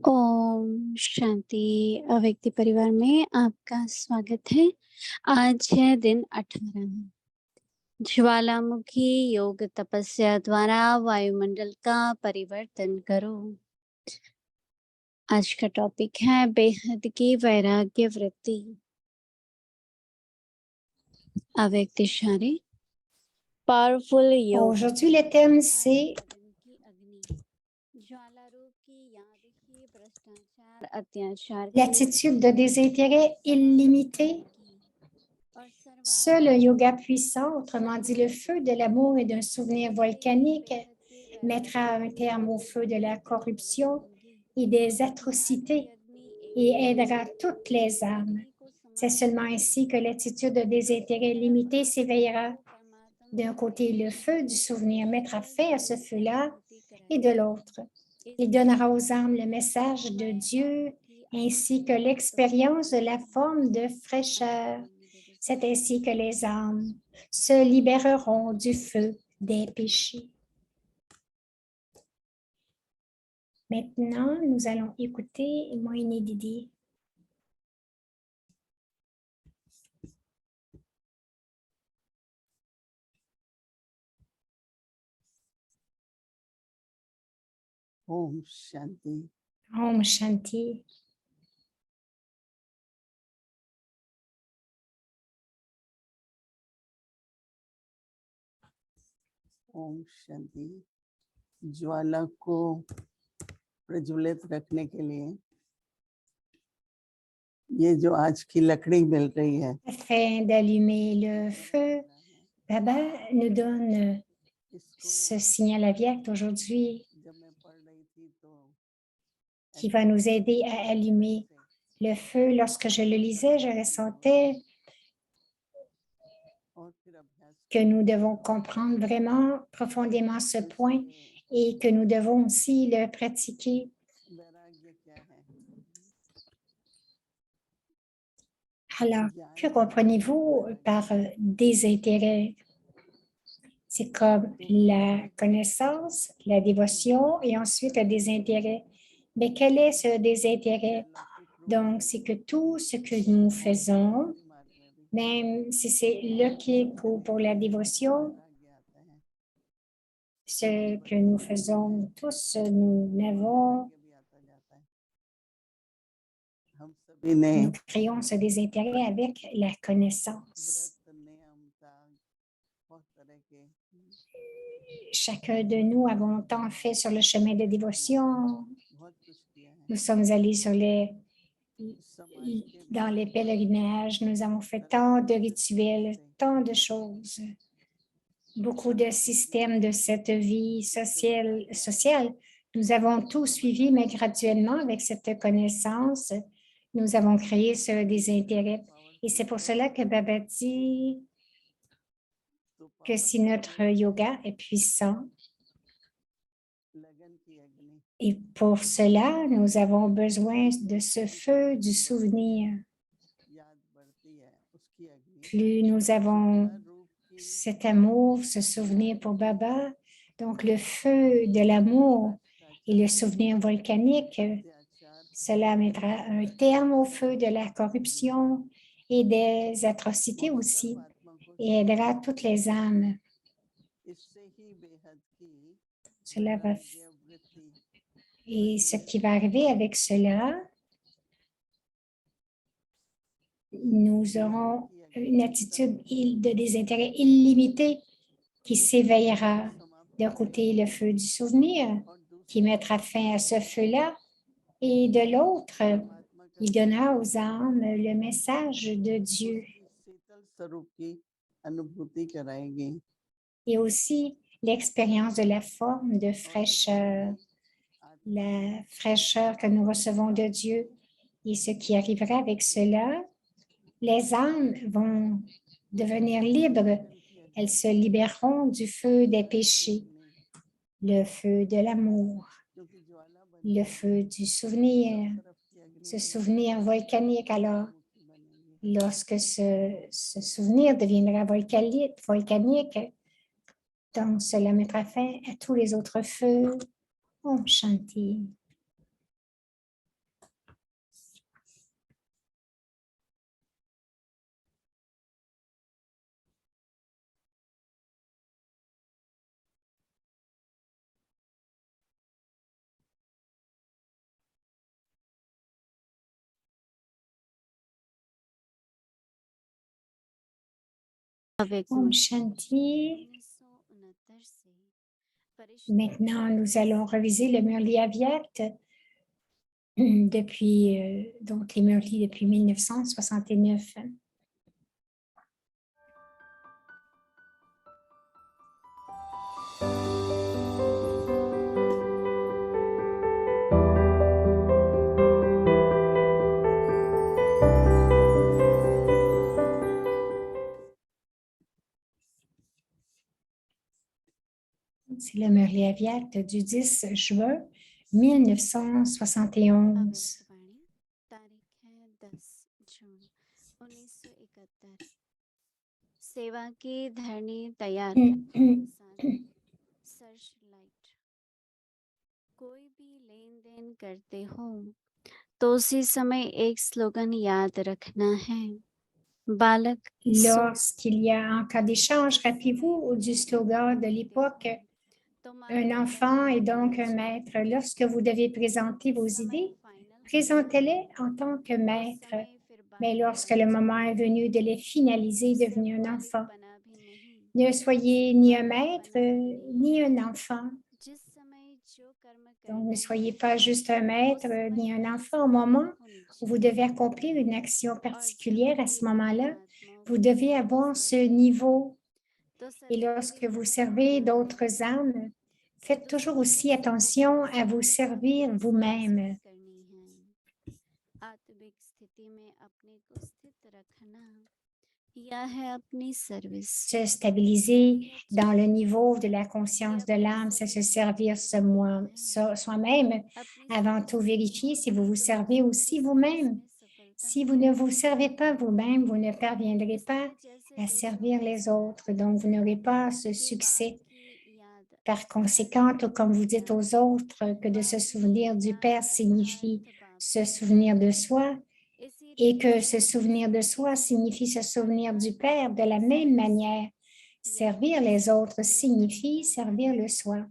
ओम शांति अव्यक्ति परिवार में आपका स्वागत है। आज है दिन 18। ज्वालामुखी योग तपस्या द्वारा वायुमंडल का परिवर्तन करो। आज का टॉपिक है बेहद की वैराग्य वृत्ति। अव्यक्त इशारे पावरफुल योग। Aujourd'hui, le thème, c'est की अग्नि ज्वाला रूप की याद की भ्रष्टाचार अत्याचार l'attitude de désintérêt illimité. Seul un yoga puissant, autrement dit le feu de l'amour et d'un souvenir volcanique, mettra un terme au feu de la corruption et des atrocités et aidera toutes les âmes. C'est seulement ainsi que l'attitude de désintérêt limité s'éveillera. D'un côté, le feu du souvenir mettra fin à ce feu-là et de l'autre, il donnera aux âmes le message de Dieu ainsi que l'expérience de la forme de fraîcheur. C'est ainsi que les âmes se libéreront du feu des péchés. Maintenant, nous allons écouter Moïni Didi. Om Shanti. Om Shanti. Om शांति। ज्वाला को प्रज्वलित रखने के लिए ये जो आज की लकड़ी मिल रही है, Afin d'allumer le feu, Baba nous donne ce signal aviaque aujourd'hui जब मैं पढ़ रही थी तो qui va nous aider à allumer le feu. Lorsque je le lisais, je ressentais और फिर अभ्यास que nous devons comprendre vraiment profondément ce point et que nous devons aussi le pratiquer. वैराग्य क्या है? Alors, que comprenez-vous par désintérêt? C'est comme la connaissance, la dévotion et ensuite le désintérêt. Mais quel est ce désintérêt? Donc, c'est que tout ce que nous faisons, même si c'est lockique ou pour la dévotion, ce que nous faisons tous, nous n'avons, हम सभी ने nous créons ce désintérêt avec la connaissance. व्रत नियम त्याग बहुत तरह के Chacun de nous avons tant fait sur le chemin de dévotion. बहुत कुछ किया है। Nous sommes allés समाज के dans les pèlerinages. Nous avons fait tant de rituels, tant de choses. Beaucoup de systèmes de cette vie sociale. Nous avons tout suivi, mais graduellement, avec cette connaissance, nous avons créé ce désintérêt. Et c'est pour cela que Baba dit que si notre yoga est puissant, लगन की अग्नि et pour cela, nous avons besoin de ce feu du souvenir. याद बढ़ती है, उसकी अग्नि Plus nous avons रूप की cet amour, ce souvenir pour Baba, donc le feu de l'amour et le souvenir volcanique, अत्याचार cela mettra un terme au feu de la corruption et des atrocités aussi सर्वात्मा को et aidera toutes les âmes. इससे ही बेहद की Cela va, वैराग्य वृत्ति et ce qui va arriver avec cela, nous aurons une attitude de désintérêt illimité qui s'éveillera. D'un côté, le feu du souvenir qui mettra fin à ce feu-là, et de l'autre, il donnera aux âmes le message de Dieu शीतल स्वरूप की अनुभूति कराएगी। et aussi l'expérience de la forme de fraîcheur, la fraîcheur que nous recevons de Dieu. Et ce qui arrivera avec cela, les âmes vont devenir libres. Elles se libéreront du feu des péchés, le feu de l'amour, क्योंकि ज्वाला बन le feu du souvenir, तरफ की अग्नि ce souvenir volcanique. Alors, की बनेगी। lorsque ce souvenir deviendra volcanique, donc cela mettra fin à tous les autres feux. Om Shanti. Om Shanti. Maintenant, nous allons reviser le Murli Avyakt depuis, donc les Murli depuis 1969. C'est le Murli Avyakt du 10 juin 1971. सेवा की धरनी तैयार सर्चलाइट कोई भी लेन देन करते हो तो उसी समय एक स्लोगन याद रखना है बालक Lorsqu'il y a en cas d'échange, rappelez-vous du slogan de l'époque, un enfant est donc un maître. Lorsque vous devez présenter vos idées, présentez-les en tant que maître. Mais lorsque le moment est venu de les finaliser, devenez un enfant. Ne soyez ni un maître, ni un enfant. Donc, ne soyez pas juste un maître, ni un enfant. Au moment où vous devez accomplir une action particulière, à ce moment-là, vous devez avoir ce niveau. Et lorsque vous servez d'autres âmes, faites toujours aussi attention à vous servir vous-même. Se stabiliser dans le niveau de la conscience de l'âme, c'est se servir soi-même. Avant tout, vérifiez si vous vous servez aussi vous-même. Si vous ne vous servez pas vous-même, vous ne parviendrez pas à servir les autres. Donc, vous n'aurez pas ce succès. Par conséquent, tout comme vous dites aux autres que de se souvenir du Père signifie se souvenir de soi, et que se souvenir de soi signifie se souvenir du Père de la même manière. Servir les autres signifie servir le soi.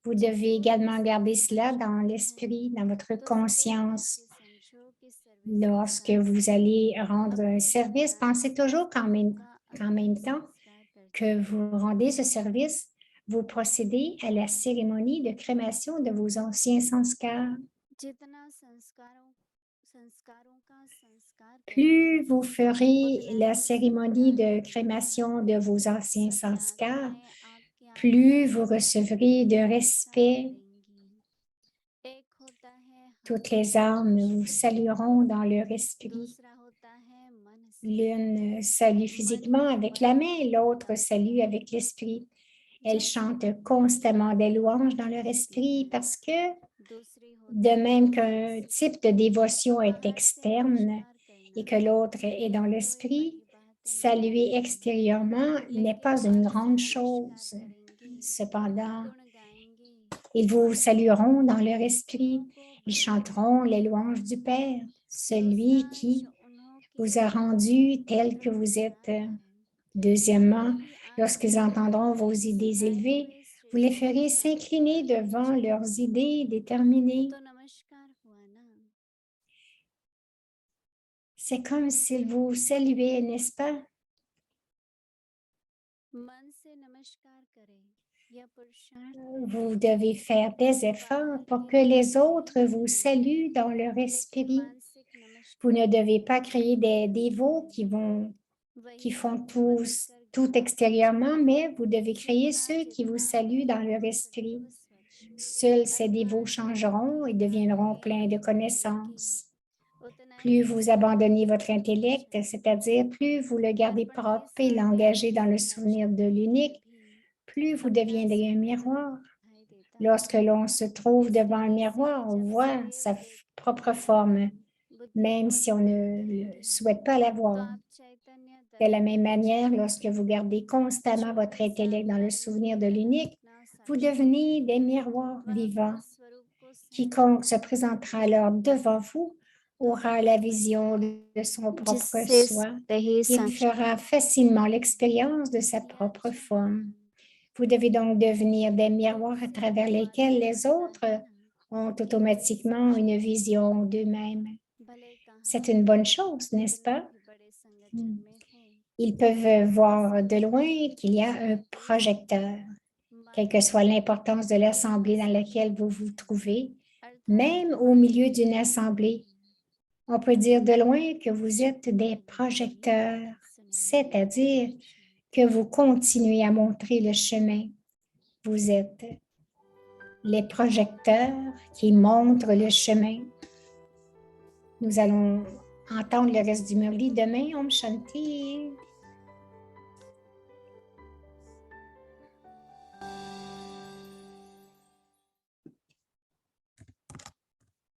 Vous devez également garder cela dans l'esprit, dans votre conscience. Lorsque vous allez rendre un service, pensez toujours qu'en même temps que vous rendez ce service, vous procédez à la cérémonie de crémation de vos anciens sanskars. Plus vous ferez la cérémonie de crémation de vos anciens sanskars, plus vous recevrez de respect. Toutes les âmes vous salueront dans leur esprit. L'une salue physiquement avec la main, l'autre salue avec l'esprit. Elles chantent constamment des louanges dans leur esprit parce que, de même qu'un type de dévotion est externe et que l'autre est dans l'esprit, saluer extérieurement n'est pas une grande chose. Cependant, ils vous salueront dans leur esprit. Ils chanteront les louanges du Père, celui qui vous a rendu tel que vous êtes. Deuxièmement, lorsqu'ils entendront vos idées élevées, vous les ferez s'incliner devant leurs idées déterminées. C'est comme s'ils vous saluaient, n'est-ce pas? Vous devez faire des efforts pour que les autres vous saluent dans leur esprit. Vous ne devez pas créer des dévots qui font tout extérieurement, mais vous devez créer ceux qui vous saluent dans leur esprit. Seuls ces dévots changeront et deviendront pleins de connaissances. Plus vous abandonnez votre intellect, c'est-à-dire plus vous le gardez propre et l'engagez dans le souvenir de l'unique, plus vous deviendrez un miroir. Lorsque l'on se trouve devant un miroir, on voit sa propre forme, même si on ne souhaite pas la voir. De la même manière, lorsque vous gardez constamment votre intellect dans le souvenir de l'unique, vous devenez des miroirs vivants. Quiconque se présentera alors devant vous aura la vision de son propre soi. Il fera facilement l'expérience de sa propre forme. Vous devez donc devenir des miroirs à travers lesquels les autres ont automatiquement une vision d'eux-mêmes. C'est une bonne chose, n'est-ce pas? Ils peuvent voir de loin qu'il y a un projecteur, quelle que soit l'importance de l'assemblée dans laquelle vous vous trouvez, même au milieu d'une assemblée. On peut dire de loin que vous êtes des projecteurs, c'est-à-dire que vous continuez à montrer le chemin. Vous êtes les projecteurs qui montrent le chemin. Nous allons entendre le reste du Murli demain. Om Shanti.